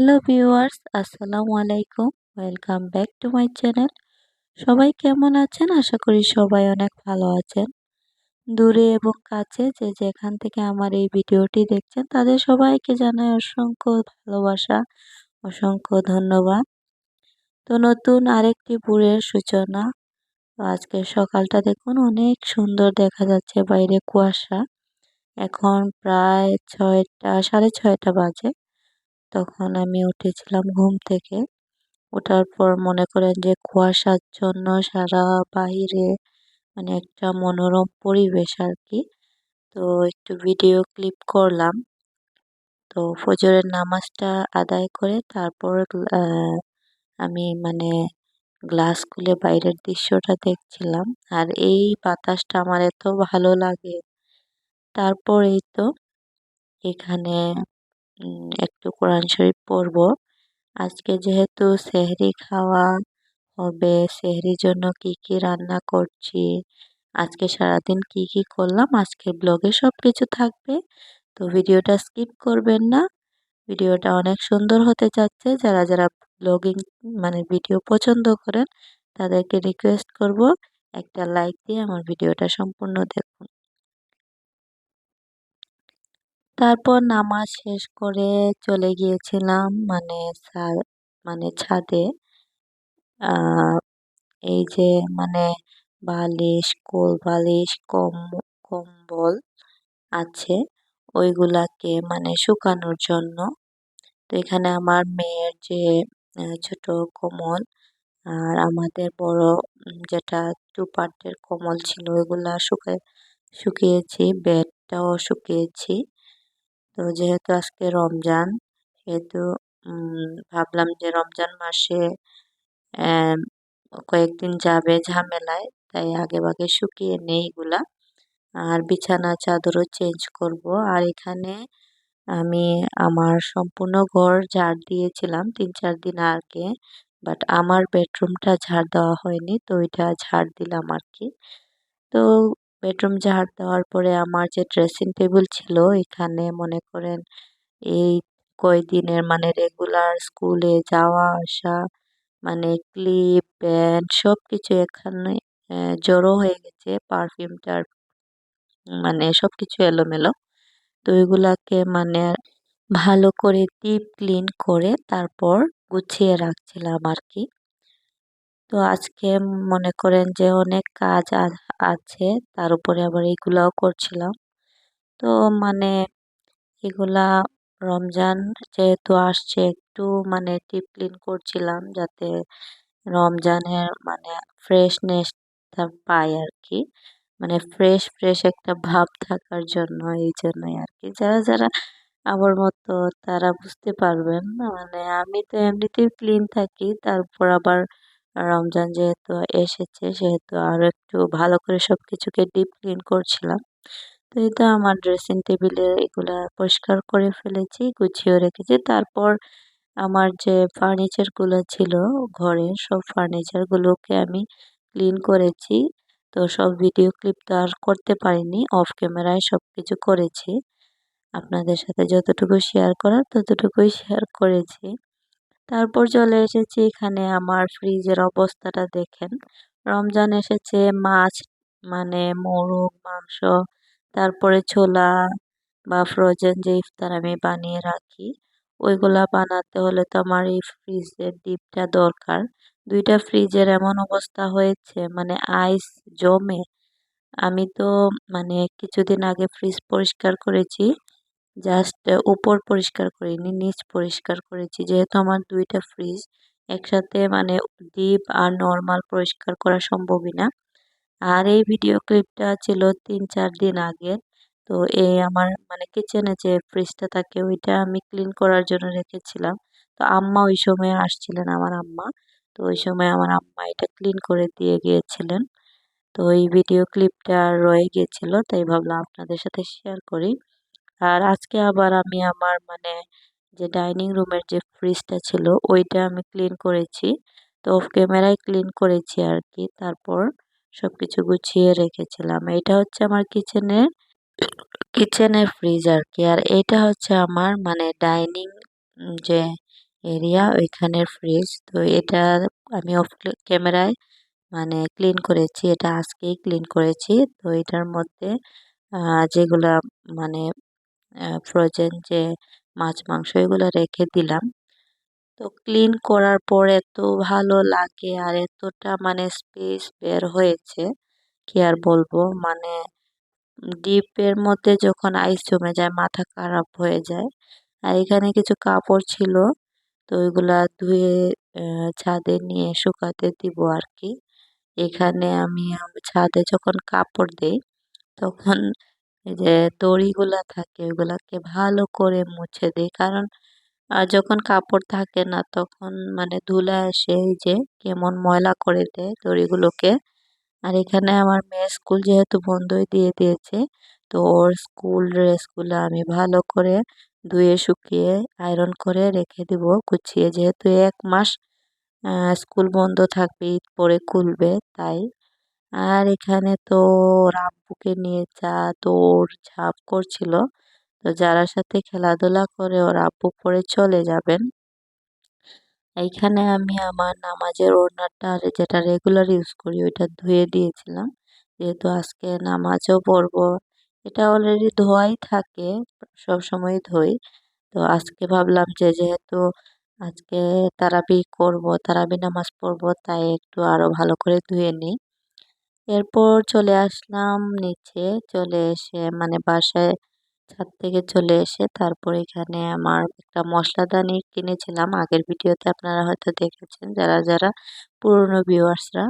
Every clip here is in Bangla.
হ্যালো ভিউয়ার্স, আসসালামু আলাইকুম। Welcome back to my channel. সবাই কেমন আছেন? আশা করি সবাই অনেক ভালো আছেন। দূরে এবং কাছে যে যেখান থেকে আমার এই ভিডিওটি দেখছেন তাদের সবাইকে জানাই অসংখ্য ভালোবাসা, অসংখ্য ধন্যবাদ। তো নতুন আরেকটি ভোরের সূচনা। তো আজকের সকালটা দেখুন অনেক সুন্দর দেখা যাচ্ছে, বাইরে কুয়াশা। এখন প্রায় 6টা, সাড়ে 6টা বাজে। তখন আমি উঠেছিলাম ঘুম থেকে। ওঠার পর মনে করেন যে কুয়াশার জন্য সারা বাহিরে একটা মনোরম পরিবেশ আর কি। তো একটু ভিডিও ক্লিপ করলাম। তো ফজরের নামাজটা আদায় করে তারপর আমি গ্লাস খুলে বাইরের দৃশ্যটা দেখছিলাম। আর এই বাতাসটা আমার এত ভালো লাগে। তারপর এই তো এখানে একটু কোরআন শরীফ পড়বো। আজকে যেহেতু সেহরি খাওয়া হবে, সেহরির জন্য কি কি রান্না করছি, আজকে সারাদিন কি কি করলাম, আজকে ব্লগে সবকিছু থাকবে। তো ভিডিওটা স্কিপ করবেন না। ভিডিওটা অনেক সুন্দর হতে যাচ্ছে। যারা যারা ব্লগিং ভিডিও পছন্দ করেন তাদেরকে রিকোয়েস্ট করব একটা লাইক দিয়ে আমার ভিডিওটা সম্পূর্ণ দেখুন। তারপর নামাজ শেষ করে চলে গিয়েছিলাম ছাদে। আহ এই যে মানে বালিশ, কোল বালিশ, কম্বল আছে, ওইগুলাকে শুকানোর জন্য। তো এখানে আমার মেয়ের যে ছোট কম্বল আর আমাদের বড় যেটা 2 পার্টের কম্বল ছিল ওইগুলা শুকিয়েছি, বেডটাও শুকিয়েছি। তো যেহেতু আজকে রমজান, সেহেতু ভাবলাম যে রমজান মাসে আহ, কয়েকদিন যাবে ঝামেলায়, তাই আগে ভাগে শুকিয়ে নেই এগুলা। আর বিছানা চাদরও চেঞ্জ করব। আর এখানে আমি আমার সম্পূর্ণ ঘর ঝাড় দিয়েছিলাম 3-4 দিন আগে, বাট আমার বেডরুমটা ঝাড় দেওয়া হয়নি, তো ওইটা ঝাড় দিলাম আর কি। তো বেডরুম ঝাড় দেওয়ার পরে আমার যে ড্রেসিং টেবিল ছিল, এখানে মনে করেন এই কয়দিনের রেগুলার স্কুলে যাওয়া আসা, ক্লিপ, প্যান্ট সবকিছু এখানে জড়ো হয়ে গেছে। পারফিউমটার সবকিছু এলোমেলো। তো এগুলাকে ভালো করে ডিপ ক্লিন করে তারপর গুছিয়ে রাখছিলাম আর কি। তো আজকে মনে করেন যে অনেক কাজ আছে, তার উপরে আবার এগুলাও করছিলাম। তো মানে এগুলা রমজান যেহেতু আসছে, একটু ডিপ ক্লিন করছিলাম যাতে রমজানের ফ্রেশনেসটা পাই আর কি। ফ্রেশ ফ্রেশ একটা ভাব থাকার জন্য, এই জন্যই আর কি। যারা যারা আমার মতো তারা বুঝতে পারবেন। আমি তো এমনিতেই ক্লিন থাকি, তারপর আবার রমজান যেহেতু এসেছে সেহেতু আরো একটু ভালো করে সবকিছুকে ডিপ ক্লিন করছিলাম। তো এই তো আমার ড্রেসিং টেবিলে এগুলা পরিষ্কার করে ফেলেছি, গুছিয়েও রেখেছি। তারপর আমার যে ফার্নিচার গুলো ছিল, ঘরের সব ফার্নিচার গুলোকে আমি ক্লিন করেছি। তো সব ভিডিও ক্লিপ তো আর করতে পারিনি, অফ ক্যামেরায় সবকিছু করেছি। আপনাদের সাথে যতটুকু শেয়ার করার ততটুকুই শেয়ার করেছি। তারপর চলে এসেছি এখানে, আমার ফ্রিজের অবস্থাটা দেখেন। রমজান এসেছে, মাছ মোরগ মাংস, তারপরে ছোলা বা ফ্রোজেন যে ইফতার আমি বানিয়ে রাখি, ওইগুলা বানাতে হলে তো আমার এই ফ্রিজের ডিপটা দরকার। 2টা ফ্রিজের এমন অবস্থা হয়েছে, আইস জমে। আমি তো কিছুদিন আগে ফ্রিজ পরিষ্কার করেছি, জাস্ট উপর পরিষ্কার করিনি, নিচ পরিষ্কার করেছি। যেহেতু আমার 2টা ফ্রিজ একসাথে ডিপ আর নর্মাল পরিষ্কার করা সম্ভবই না। আর এই ভিডিও ক্লিপটা ছিল 3-4 দিন আগে। তো এই আমার কিচেনে যে ফ্রিজটা থাকে ওইটা আমি ক্লিন করার জন্য রেখেছিলাম। তো আম্মা ওই সময় আসছিলেন, আমার আম্মা। তো ওই সময় আমার আম্মা এটা ক্লিন করে দিয়ে গিয়েছিলেন। তো এই ভিডিও ক্লিপটা রয়ে গিয়েছিল, তাই ভাবলাম আপনাদের সাথে শেয়ার করি। আর আজকে আবার আমি আমার যে ডাইনিং রুমের যে ফ্রিজটা ছিল ওইটা আমি ক্লিন করেছি। তো অফ ক্যামেরায় ক্লিন করেছি আর কি। তারপর সবকিছু গুছিয়ে রেখেছিলাম। এটা হচ্ছে আমার কিচেনের ফ্রিজ আর কি। আর এটা হচ্ছে আমার ডাইনিং যে এরিয়া, ওইখানের ফ্রিজ। তো এটা আমি অফ ক্যামেরায় মানে ক্লিন করেছি, এটা আজকেই ক্লিন করেছি। তো এটার মধ্যে যেগুলা মানে ফ্রোজেন যে মাছ মাংস এগুলো রেখে দিলাম। তো ক্লিন করার পর এত ভালো লাগে আর এতটা মানে স্পেস বের হয়েছে, কি আর বলবো। মানে ডিপের মধ্যে যখন আইস জমে যায় মাথা খারাপ হয়ে যায়। আর এখানে কিছু কাপড় ছিল, তো ওইগুলা ধুয়ে ছাদে নিয়ে শুকাতে দিব আর কি। এখানে আমি ছাদে যখন কাপড় দেই তখন এই যে দড়িগুলা থাকে ওইগুলাকে ভালো করে মুছে দেই, কারণ যখন কাপড় থাকে না তখন মানে ধুলা এসে এই যে কেমন ময়লা করে দেয় দড়িগুলোকে। আর এখানে আমার মেয়ের স্কুল যেহেতু বন্ধই দিয়ে দিয়েছে, তো ওর স্কুল ড্রেসগুলো আমি ভালো করে ধুয়ে শুকিয়ে আয়রন করে রেখে দিব গুছিয়ে, যেহেতু 1 মাস স্কুল বন্ধ থাকবে, ঈদ পরে খুলবে তাই। আর এখানে তো ওর আব্বুকে নিয়ে যা দৌড় ঝাঁপ করছিল, তো যারার সাথে খেলাধুলা করে ওর আব্বু পরে চলে যাবেন। এইখানে আমি আমার নামাজের ওড়নাটা যেটা রেগুলার ইউজ করি ওইটা ধুয়ে দিয়েছিলাম, যেহেতু আজকে নামাজও পড়বো। এটা অলরেডি ধোয়াই থাকে, সব সময় ধুই। তো আজকে ভাবলাম যে যেহেতু আজকে তারাবি করব, তারাবি নামাজ পড়বো, তাই একটু আরো ভালো করে ধুয়ে নিই। এরপর চলে আসলাম নিচে, চলে এসে মানে বাসায় ছাদ থেকে চলে এসে তারপর এখানে আমার একটা মশলাদানি কিনেছিলাম। আগের ভিডিওতে আপনারা হয়তো দেখেছেন যারা যারা পুরনো ভিউয়ার্সরা।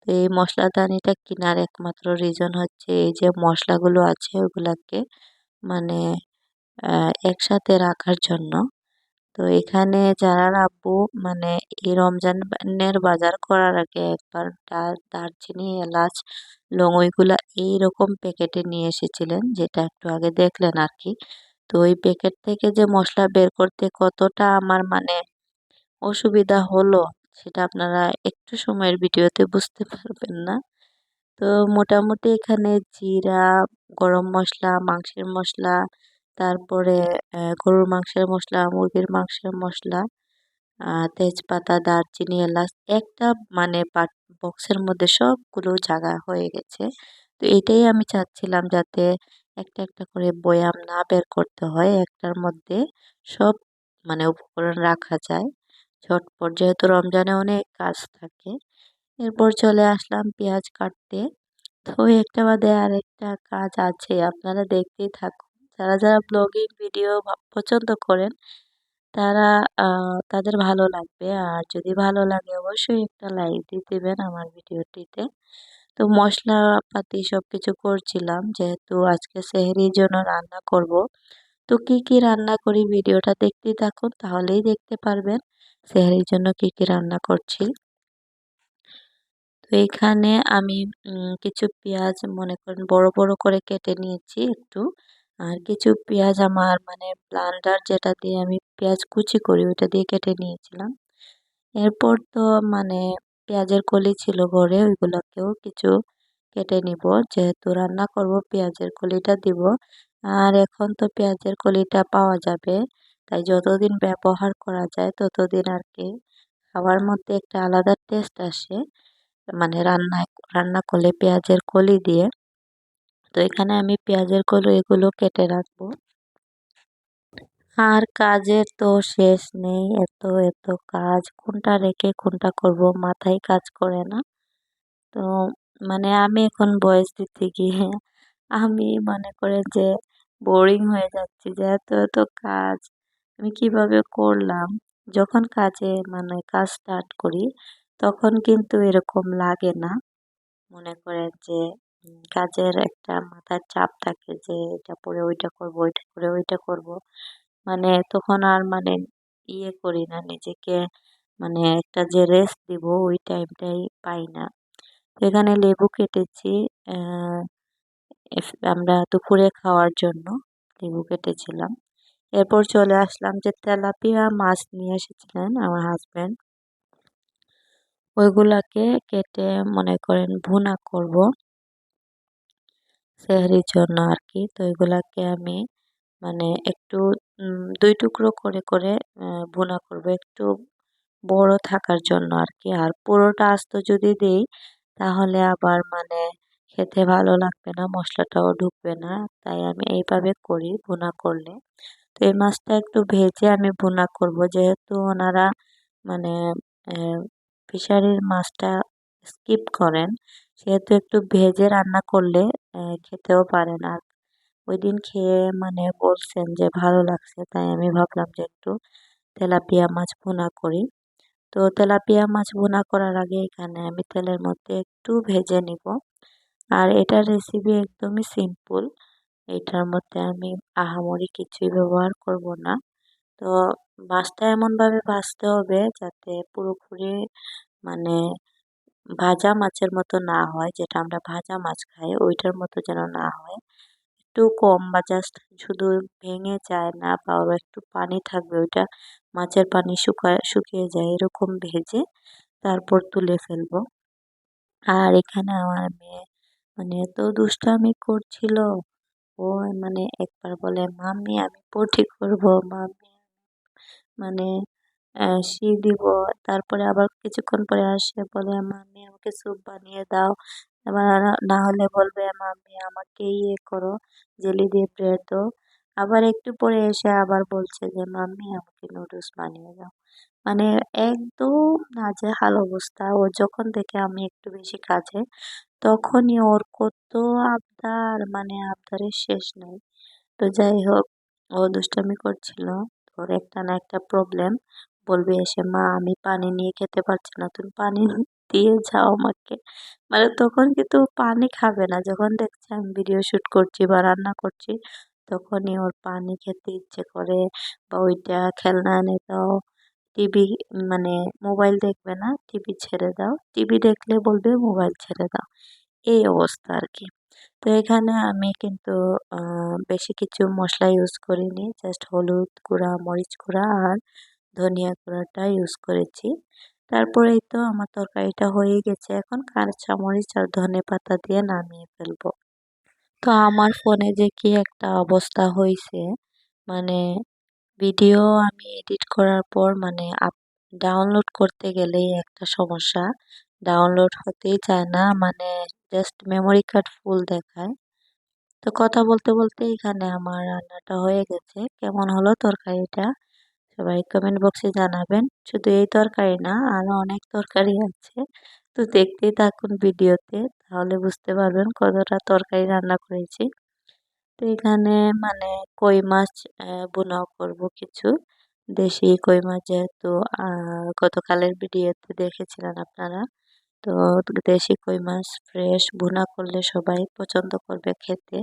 তো এই মশলাদানিটা কেনার একমাত্র রিজন হচ্ছে এই যে মশলাগুলো আছে ওগুলাকে মানে একসাথে রাখার জন্য। তো এখানে যারা আব্বু মানে এই রমজানের বাজার করার আগে একবার দারচিনি এলাচ লং ওইগুলা এইরকম প্যাকেটে নিয়ে এসেছিলেন, যেটা একটু আগে দেখলেন আর কি। তো ওই প্যাকেট থেকে যে মশলা বের করতে কতটা আমার মানে অসুবিধা হলো সেটা আপনারা একটু সময়ের ভিডিওতে বুঝতে পারবেন না। তো মোটামুটি এখানে জিরা, গরম মশলা, মাংসের মশলা, তারপরে গরুর মাংসের মশলা, মুরগির মাংসের মশলা, তেজপাতা, দারচিনি, এলাচ একটা মানে বক্সের মধ্যে সবগুলো জায়গা হয়ে গেছে। তো এটাই আমি চাচ্ছিলাম যাতে একটা একটা করে বয়াম না বের করতে হয়, একটার মধ্যে সব মানে উপকরণ রাখা যায় ঝটপট, যেহেতু রমজানে অনেক কাজ থাকে। এরপর চলে আসলাম পেঁয়াজ কাটতে। তো একটা বাদে আরেকটা কাজ আছে, আপনারা দেখতেই থাকুন। যারা যারা ব্লগিং ভিডিও পছন্দ করেন তারা তাদের ভালো লাগবে, আর যদি ভালো লাগে অবশ্যই একটা লাইক দিয়ে দেবেন আমার ভিডিওটিতে। তো মশলাপাতি সবকিছু করছিলাম, যেহেতু আজকে সেহরির জন্য রান্না করব। তো কি কি রান্না করি ভিডিওটা দেখতেই থাকুন, তাহলেই দেখতে পারবেন সেহরির জন্য কি কি রান্না করছি। তো এখানে আমি কিছু পেঁয়াজ মনে করেন বড় বড় করে কেটে নিয়েছি একটু, আর কিছু পেঁয়াজ আমার মানে ব্লান্ডার যেটা দিয়ে আমি পেঁয়াজ কুচি করি ওটা দিয়ে কেটে নিয়েছিলাম। এরপর তো মানে পেঁয়াজের কলি ছিল ঘরে, ওইগুলোকেও কিছু কেটে নিব, যেহেতু রান্না করব পেঁয়াজের কলিটা দিব। আর এখন তো পেঁয়াজের কলিটা পাওয়া যাবে, তাই যতদিন ব্যবহার করা যায় ততদিন আর কি খাওয়ার মধ্যে একটা আলাদা টেস্ট আসে, মানে রান্না করলে পেঁয়াজের কলি দিয়ে। তো এখানে আমি পেঁয়াজের কলি এগুলো কেটে রাখবো। আর কাজের তো শেষ নেই, এত এত কাজ কোনটা রেখে কোনটা করব মাথায় কাজ করে না। তো মানে আমি এখন ভয়েস দিতে গিয়ে আমি মনে করেন যে বোরিং হয়ে যাচ্ছি, যে এত এত কাজ আমি কিভাবে করলাম। যখন মানে কাজ স্টার্ট করি তখন কিন্তু এরকম লাগে না, মনে করেন যে কাজের একটা মাথার চাপ থাকে যে এটা পরে ওইটা করব, ওইটা করে ওইটা করব। মানে তখন আর মানে করি না নিজেকে, মানে একটা যে রেস্ট দিব ওই টাইমটাই পাই না। তো এখানে লেবু কেটেছি, আহ আমরা দুপুরে খাওয়ার জন্য লেবু কেটেছিলাম। এরপর চলে আসলাম যে তেলাপিয়া মাছ নিয়ে এসেছিলেন আমার হাজবেন্ড, ওইগুলাকে কেটে মনে করেন ভুনা করব সেহরির জন্য আর কি। তো এগুলাকে আমি মানে একটু ২ টুকরো করে করে ভুনা করব একটু বড় থাকার জন্য আরকি। আর পুরোটা আস্ত যদি দেই তাহলে আবার মানে খেতে ভালো লাগবে না, মসলাটাও ঢুকবে না। তাই আমি এইভাবে করি ভুনা করলে। তো এই মাছটা একটু ভেজে আমি ভুনা করব যেহেতু ওনারা মানে ফিশারির মাছটা স্কিপ করেন সেহেতু একটু ভেজে রান্না করলে খেতেও পারেন। আর ওইদিন খেয়ে মানে বলছেন যে ভালো লাগছে, তাই আমি ভাবলাম যে একটু তেলাপিয়া মাছ ভুনা করি। তো তেলাপিয়া মাছ ভুনা করার আগে এখানে আমি তেলের মধ্যে একটু ভেজে নিব। আর এটার রেসিপি একদমই সিম্পল। এটার মধ্যে আমি আহামরি কিছুই ব্যবহার করব না। তো মাছটা এমনভাবে ভাজতে হবে যাতে পুরোপুরি মানে ভাজা মাছের মতো না হয়, যেটা আমরা ভাজা মাছ খাই ওইটার মতো যেন না হয়। একটু কম বা জাস্ট শুধু ভেঙে যায় না বা ওর একটু পানি থাকবে, ওইটা মাছের পানি শুকিয়ে যায় এরকম ভেজে তারপর তুলে ফেলবো। আর এখানে আমার মেয়ে মানে এত দুষ্টামি করছিল। ও মানে একবার বলে, "মাম্মি আমি পটি করব, মাম্মি মানে শি দিব।" তারপরে আবার কিছুক্ষণ পরে আসে বলে, "মাম্মি আমাকে স্যুপ বানিয়ে দাও।" এবার না হলে বলবে, "মাম্মি আমাকে ইয়ে করো, জেলি দিয়ে ব্রেড দাও।" আবার একটু পরে এসে আবার বলছে যে, "মাম্মি আমাকে নুডলস বানিয়ে দাও।" মানে একদম নাজেহাল অবস্থা। ও যখন দেখে আমি একটু বেশি কাজে তখনই ওর কত আবদার, মানে আবদারের শেষ নাই। তো যাই হোক, ও দুষ্টামি করছিল। ওর একটা না একটা প্রবলেম। বলবে এসে, "মা আমি পানি নিয়ে খেতে পারছি না, তুমি পানি দিয়ে যাও আমাকে।" মানে তখন কিন্তু ও পানি খাবে না। যখন দেখছে আমি ভিডিও শুট করছি বা রান্না করছি তখনই ওর পানি খেতে ইচ্ছে করে বা ওইটা খেলনা এনে দাও। টিভি মানে মোবাইল দেখবে না, টিভি ছেড়ে দাও। টিভি দেখলে বলবে মোবাইল ছেড়ে দাও। এই অবস্থা আরকি। তো এখানে আমি কিন্তু বেশি কিছু মসলা ইউজ করিনি। জাস্ট হলুদ গুঁড়া, মরিচ গুঁড়া আর ধনিয়া গুঁড়াটা ইউজ করেছি। তারপরেই তো আমার তরকারিটা হয়ে গেছে। এখন কাঁচামরিচ আর ধনেপাতা দিয়ে নামিয়ে ফেলবো। তো আমার ফোনে যে কি একটা অবস্থা হইছে, মানে ভিডিও আমি এডিট করার পর মানে ডাউনলোড করতে গেলেই একটা সমস্যা। ডাউনলোড হতেই চায় না, মানে জাস্ট মেমোরি কার্ড ফুল দেখায়। তো কথা বলতে বলতে এখানে আমার রান্নাটা হয়ে গেছে। কেমন হলো তরকারিটা সবাই কমেন্ট বক্সে জানাবেন। শুধু এই তরকারি না, আরো অনেক তরকারি আছে। তো দেখতেই থাকুন ভিডিওতে, তাহলে বুঝতে পারবেন কতটা তরকারি রান্না করেছি। তো এখানে মানে কই মাছ ভুনাও করব কিছু। দেশি কই মাছ যেহেতু গতকালের ভিডিওতে দেখেছিলেন আপনারা। তো দেশি কই মাছ ফ্রেশ ভুনা করলে সবাই পছন্দ করবে খেতে।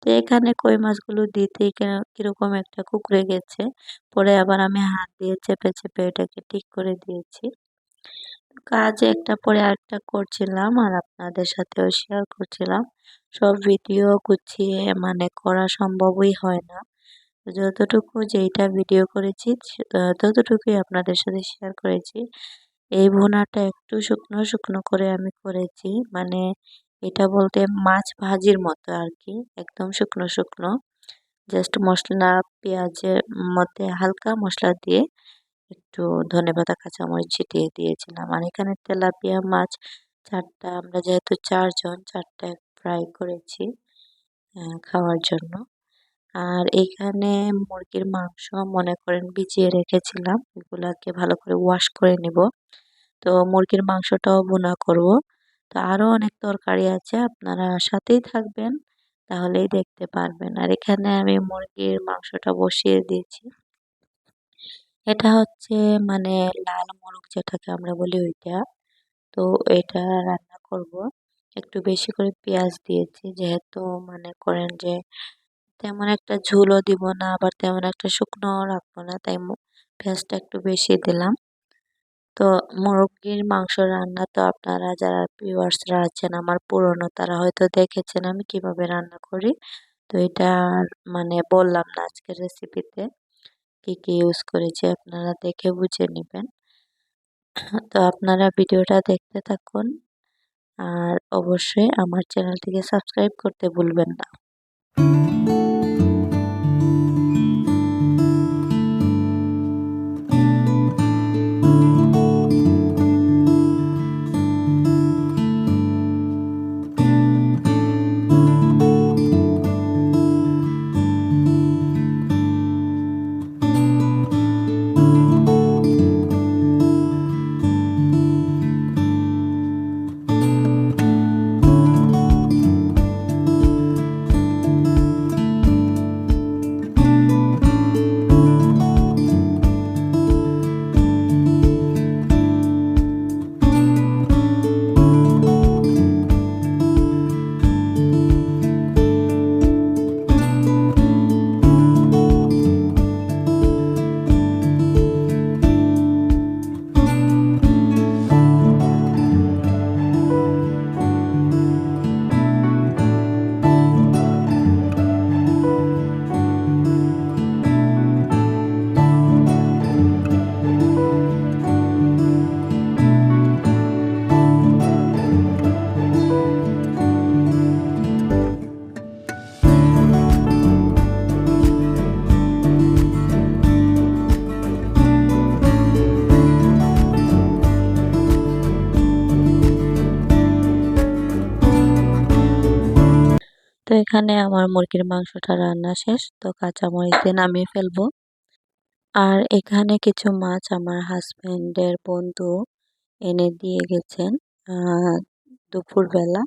তো এখানে কই মাছগুলো দিতেই কিরকম একটা কুঁকড়ে গেছে। পরে আবার আমি হাত দিয়ে চেপে চেপে এটাকে ঠিক করে দিয়েছি। কাজ একটা পরে আরেকটা করছিলাম আর আপনাদের সাথেও শেয়ার করছিলাম। সব ভিডিও গুছিয়ে মানে করা সম্ভবই হয় না। যতটুকু যেইটা ভিডিও করেছি ততটুকুই আপনাদের সাথে শেয়ার করেছি। এই ভুনাটা একটু শুকনো শুকনো করে আমি করেছি, মানে এটা বলতে মাছ ভাজির মতো আর কি, একদম শুকনো শুকনো। জাস্ট মশলা পেঁয়াজের মধ্যে হালকা মশলা দিয়ে একটু ধনেপাতা কাঁচামরিচ ছিটিয়ে দিয়েছিলাম। আর এখানে তেলাপিয়া মাছ ৪টা, আমরা যেহেতু ৪ জন ৪টা ফ্রাই করেছি খাওয়ার জন্য। আর এখানে মুরগির মাংস মনে করেন ভিজিয়ে রেখেছিলাম, এগুলাকে ভালো করে ওয়াশ করে নিব। তো মুরগির মাংসটাও ভুনা করব। তো আরো অনেক তরকারি আছে, আপনারা সাথেই থাকবেন তাহলেই দেখতে পারবেন। আর এখানে আমি মুরগির মাংসটা বসিয়ে দিয়েছি। এটা হচ্ছে মানে লাল মোরগ যেটাকে আমরা বলি ওইটা। তো এটা রান্না করব। একটু বেশি করে পেঁয়াজ দিয়েছি যেহেতু মনে করেন যে তেমন একটা ঝোলও দিব না আবার তেমন একটা শুকনোও রাখবো না, তাই পেঁয়াজটা একটু বেশি দিলাম। তো মুরগির মাংস রান্না তো আপনারা যারা ভিউয়ার্সরা আছেন আমার পুরনো, তারা হয়তো দেখেছেন আমি কিভাবে রান্না করি। তো এটা আর মানে বললাম না আজকের রেসিপিতে কি কি ইউজ করেছি, আপনারা দেখে বুঝে নেবেন। তো আপনারা ভিডিওটা দেখতে থাকুন আর অবশ্যই আমার চ্যানেলটিকে সাবস্ক্রাইব করতে ভুলবেন না। তো এখানে আমার মুরগির মাংসটা রান্না শেষ, তো কাঁচামরিচ দিয়ে নামিয়ে ফেলবো। আর এখানে কিছু মাছ আমার হাজবেন্ডের বন্ধু এনে দিয়ে গেছেন দুপুরবেলা।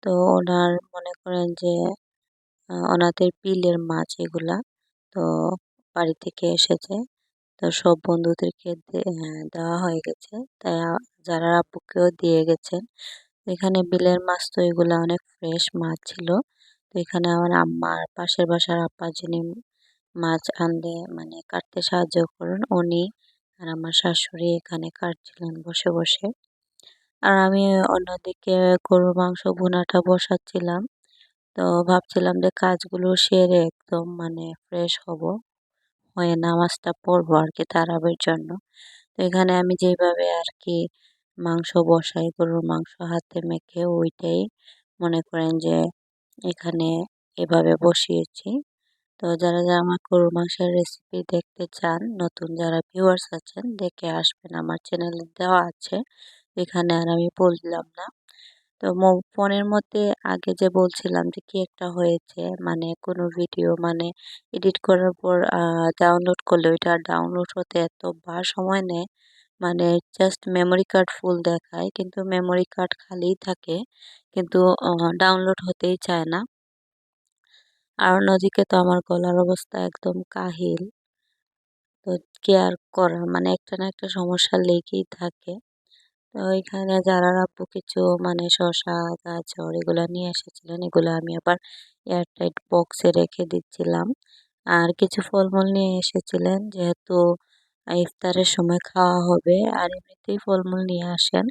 তো ওনার মনে করেন যে ওনাদের বিলের মাছ এগুলা। তো বাড়ি থেকে এসেছে। তো সব বন্ধুদেরকে দেওয়া হয়ে গেছে। তাই যারা আব্বুকেও দিয়ে গেছেন। তো এখানে বিলের মাছ তো এগুলা অনেক ফ্রেশ মাছ ছিল। তো এখানে আমার আম্মার পাশের বাসার আপা যিনি মাছ আনলে মানে কাটতে সাহায্য করেন উনি, আর আমার শাশুড়ি এখানে কাটছিলেন বসে বসে। আর আমি অন্যদিকে গরুর মাংস ভুনাটা বসাচ্ছিলাম। তো ভাবছিলাম যে কাজগুলো সেরে একদম মানে ফ্রেশ হব, হয়ে নামাজটা পড়বো আর কি তারাবির জন্য। তো এখানে আমি যেভাবে আর কি মাংস বসাই, গরুর মাংস হাতে মেখে ওইটাই মনে করেন যে এখানে এভাবে বসিয়েছি। তো যারা আমার গরুর মাংসের রেসিপি দেখতে চান, নতুন যারা ভিউয়ার্স আছেন দেখে আসবেন, আমার চ্যানেলে দেওয়া আছে। এখানে আর আমি বললাম না। তো ফোনের মধ্যে আগে যে বলছিলাম যে কি একটা হয়েছে, মানে কোনো ভিডিও মানে এডিট করার পর ডাউনলোড করলে ওইটা ডাউনলোড হতে এতবার সময় নেয়, মানে জাস্ট মেমোরি কার্ড ফুল দেখায় কিন্তু মেমোরি কার্ড খালিই থাকে, কিন্তু ডাউনলোড হতেই চায় না। আর অন্যদিকে তো আমার গলার অবস্থা একদম কাহিল। তো কি আর করার, মানে একটা না একটা সমস্যা লেগেই থাকে। তো এখানে জারার আব্বু কিছু মানে শসা, গাজর এগুলা নিয়ে এসেছিলেন। এগুলো আমি আবার এয়ারটাইট বক্সে রেখে দিচ্ছিলাম। আর কিছু ফলমূল নিয়ে এসেছিলেন যেহেতু ইফতারের সময় খাওয়া হবে, আর এমনিতেই ফলমূল নিয়ে আসেন।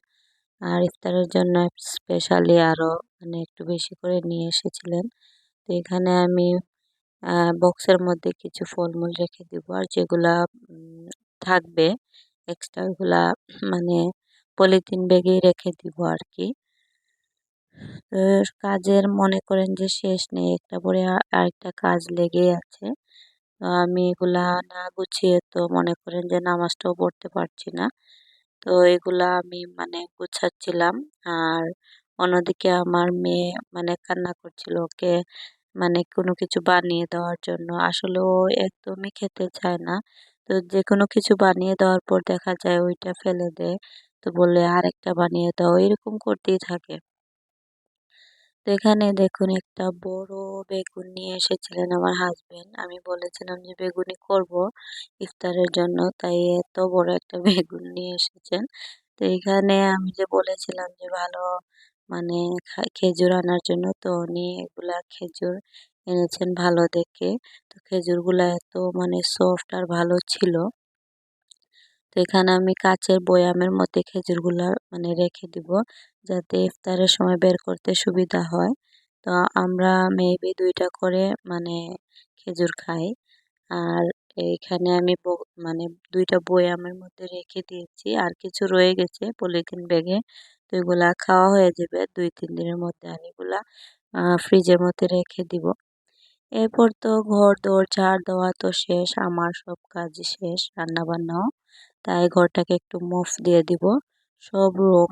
আর ইফতারের জন্য স্পেশালি আরো মানে একটু বেশি করে নিয়ে এসেছিলেন। তো এখানে আমি বক্সের মধ্যে কিছু ফলমূল রেখে দিব, আর যেগুলা থাকবে এক্সট্রা ওগুলা মানে পলিথিন ব্যাগেই রেখে দিব আর কি। তো কাজের মনে করেন যে শেষ নেই, একটা পরে আরেকটা কাজ লেগেই আছে। তো আমি এগুলা না গুছিয়ে তো মনে করেন যে নামাজটাও পড়তে পারছি না। তো এগুলা আমি মানে গুছাচ্ছিলাম। আর অন্যদিকে আমার মেয়ে মানে কান্না করছিল, ওকে মানে কোনো কিছু বানিয়ে দেওয়ার জন্য। আসলে ও একদমই খেতে চায় না। তো যেকোনো কিছু বানিয়ে দেওয়ার পর দেখা যায় ওইটা ফেলে দেয়। তো বললে আরেকটা বানিয়ে দাও, এরকম করতেই থাকে। তো এখানে দেখুন একটা বড় বেগুন নিয়ে এসেছিলেন আমার হাজবেন্ড। আমি বলেছিলাম যে বেগুনি করব ইফতারের জন্য, তাই এত বড় একটা বেগুন নিয়ে এসেছেন। তো এখানে আমি যে বলেছিলাম যে ভালো মানে খেজুর আনার জন্য, তো উনি এগুলা খেজুর এনেছেন ভালো দেখে। তো খেজুরগুলা এত মানে সফট আর ভালো ছিল। তো এখানে আমি কাঁচের বয়ামের মধ্যে খেজুরগুলা মানে রেখে দিব, যাতে ইফতারের সময় বের করতে সুবিধা হয়। তো আমরা মেবি ২টা করে মানে খেজুর খাই। আর এইখানে আমি মানে ২টা বয়ামের মধ্যে রেখে দিয়েছি, আর কিছু রয়ে গেছে পলিথিন ব্যাগে। তো এগুলা খাওয়া হয়ে যাবে ২-৩ দিনের মধ্যে, আর এগুলা ফ্রিজের মধ্যে রেখে দিব। এরপর তো ঘর-দোর ঝাড় দেওয়া তো শেষ, আমার সব কাজ শেষ, রান্নাবান্নাও। তাই ঘরটাকে একটু মুভ দিয়ে দিব। সব রুম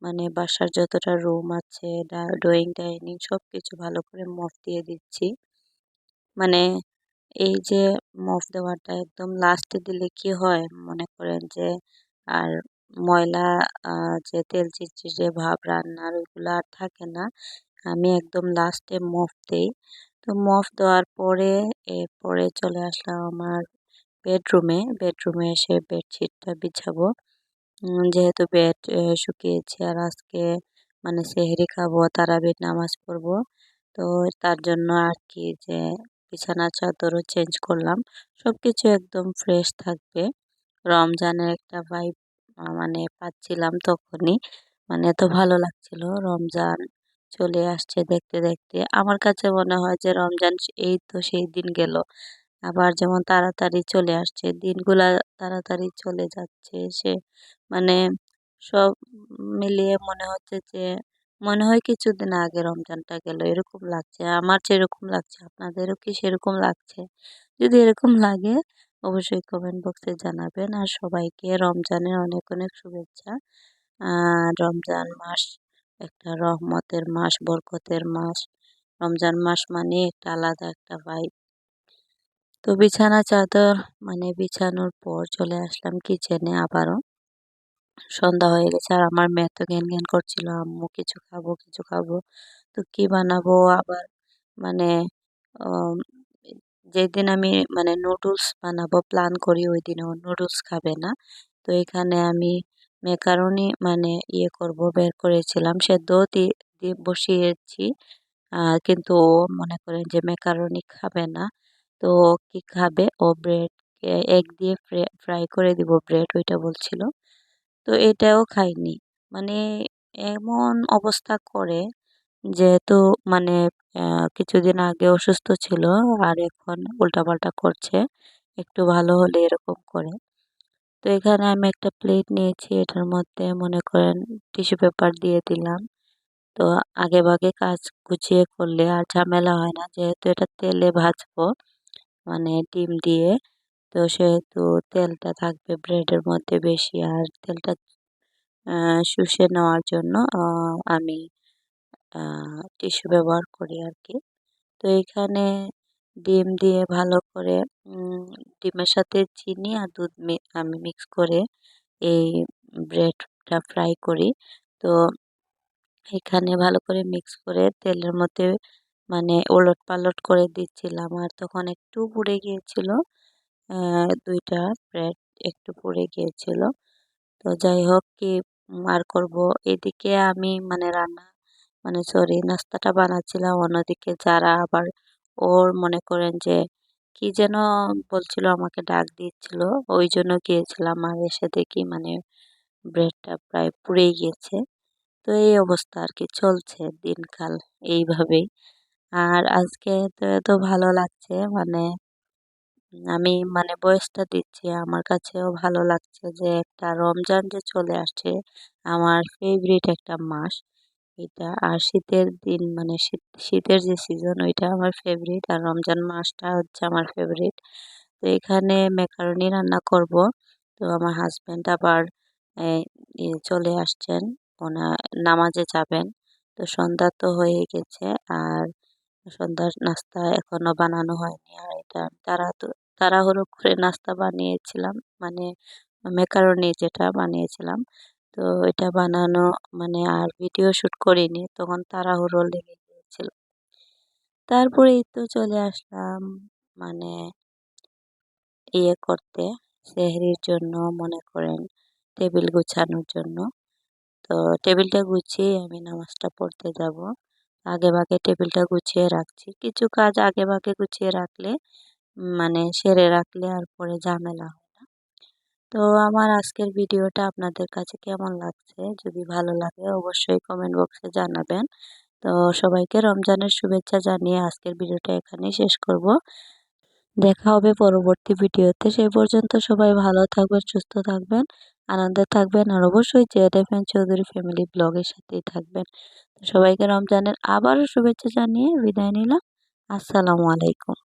মানে বাসার যতটা রুম আছে, ড্রয়িং ডাইনিং সবকিছু ভালো করে মুভ দিয়ে দিচ্ছি। মানে এই যে মুভ দেওয়াটা একদম লাস্টে দিলে কি হয় মনে করেন যে আর ময়লা যে তেল চিটচিটে ভাব রান্নার ওইগুলো আর থাকে না। আমি একদম লাস্টে মুভ দেই। তো মুভ দেওয়ার পরে এরপরে চলে আসলাম আমার বেডরুমে। বেডরুমে এসে বেডশিটটা বিছাবো। যেহেতু বেড শুকিয়েছে, আর আজকে মানে সেহরি খাবো, তারাবির নামাজ পড়বো। তো তার জন্য আর কি যে বিছানার চাদরও চেঞ্জ করলাম। সবকিছু একদম ফ্রেশ থাকবে। রমজানের একটা ভাইব মানে পাচ্ছিলাম তখনই। মানে এত ভালো লাগছিল। রমজান চলে আসছে দেখতে, দেখতে। আমার কাছে মনে হয় যে রমজান এই তো সেই দিন গেল। আবার যেমন তাড়াতাড়ি চলে আসছে। দিনগুলা তাড়াতাড়ি চলে যাচ্ছে। মানে সব মিলিয়ে মনে হচ্ছে যে মনে হয় কিছুদিন আগে রমজানটা গেল, এরকম লাগছে। আমার যেরকম লাগছে আপনাদেরও কি সেরকম লাগছে? যদি এরকম লাগে অবশ্যই কমেন্ট বক্সে জানাবেন। আর সবাইকে রমজানের অনেক অনেক শুভেচ্ছা। রমজান মাস একটা রহমতের মাস, বরকতের মাস। রমজান মাস মানে একটা আলাদা একটা ভাইব। তো বিছানা চাদর মানে বিছানোর পর চলে আসলাম কিচেনে আবারও। সন্ধ্যা হয়ে গেছে আর আমার মেয়ে তো ঘ্যান করছিল, আম্মু কিছু খাবো কিছু খাবো। তো কি বানাবো আবার মানে আম, যেদিন আমি মানে নুডলস বানাবো প্ল্যান করি ওই দিন ও নুডলস খাবে না। তো এখানে আমি মেকারনি মানে করব বের করেছিলাম, সেদ্ধ দিয়ে বসিয়েছি। কিন্তু ও মনে করেন যে মেকারনি খাবে না। তো ও কি খাবে, ও ব্রেড এগ দিয়ে ফ্রাই করে দিব ব্রেড, ওইটা বলছিল। তো এটাও খাইনি। মানে এমন অবস্থা করে, যেহেতু মানে কিছুদিন আগে অসুস্থ ছিল আর এখন উল্টাপাল্টা করছে, একটু ভালো হলে এরকম করে। তো এখানে আমি একটা প্লেট নিয়েছি, এটার মধ্যে মনে করেন টিস্যু পেপার দিয়ে দিলাম। তো আগে ভাগে কাজ গুছিয়ে করলে আর ঝামেলা হয় না, যেহেতু এটা তেলে ভাজবো মানে ডিম দিয়ে। তো সেহেতু তেলটা থাকবে ব্রেডের মধ্যে বেশি, আর তেলটা শুষে নেওয়ার জন্য আমি টিস্যু ব্যবহার করি আর কি। তো এখানে ডিম দিয়ে ভালো করে ডিমের সাথে চিনি আর দুধ আমি মিক্স করে এই ব্রেডটা ফ্রাই করি। তো এখানে ভালো করে মিক্স করে তেলের মধ্যে মানে ওলট পালট করে দিচ্ছিলাম, আর তখন একটু পুড়ে গিয়েছিল। দুইটা ব্রেড একটু পুড়ে গিয়েছিল। তো যাই হোক কি আর করব। এদিকে আমি মানে রান্না মানে সরি নাস্তাটা বানাচ্ছিলাম, অন্যদিকে যারা আবার ওর মনে করেন যে কি যেন বলছিল, আমাকে ডাক দিচ্ছিল, ওই জন্য গিয়েছিলাম। আর এসে দেখি মানে ব্রেডটা প্রায় পুড়েই গিয়েছে। তো এই অবস্থা আর কি, চলছে দিনকাল এইভাবেই। আর আজকে তো এত ভালো লাগছে মানে আমি মানে বয়সটা দিচ্ছি, আমার কাছেও ভালো লাগছে যে একটা রমজান যে চলে আসছে, আমার ফেভারিট একটা মাস এটা। আর শীতের দিন মানে শীতের যে সিজন ওইটা আমার ফেভারিট, আর রমজান মাসটা হচ্ছে আমার ফেভারিট। তো এখানে ম্যাকারনি রান্না করব। তো আমার হাজব্যান্ড আবার চলে আসছেন, ওনার নামাজে যাবেন। তো সন্ধ্যা তো হয়ে গেছে, আর সন্ধ্যার নাস্তা এখনো বানানো হয়নি। আর এটা তাড়াহুড়ো করে নাস্তা বানিয়েছিলাম, মানে ম্যাকারনি যেটা বানিয়েছিলাম। তো এটা বানানো মানে আর ভিডিও শুট করিনি, তখন তাড়াহুড়ো লেগে গিয়েছিল। তারপরেই তো চলে আসলাম মানে করতে সেহরির জন্য, মনে করেন টেবিল গুছানোর জন্য। তো টেবিলটা গুছিয়ে আমি নামাজটা পড়তে যাব। আগেভাগে টেবিলটা গুছিয়ে রাখছি, কিছু কাজ আগেভাগে গুছিয়ে রাখলে মানে সেরে রাখলে আর পরে ঝামেলা হয় না। তো আমার আজকের ভিডিওটা আপনাদের কাছে কেমন লাগছে, যদি ভালো লাগে অবশ্যই কমেন্ট বক্সে জানাবেন। তো সবাইকে রমজানের শুভেচ্ছা জানিয়ে আজকের ভিডিওটা এখানেই শেষ করব। দেখা হবে পরবর্তী ভিডিওতে, সেই পর্যন্ত সবাই ভালো থাকবেন, সুস্থ থাকবেন, আনন্দে থাকবেন, আর অবশ্যই জেড চৌধুরী ফ্যামিলি ব্লগের সাথেই থাকবেন। তো সবাইকে রমজানের আবারও শুভেচ্ছা জানিয়ে বিদায় নিলাম। আসসালামু আলাইকুম।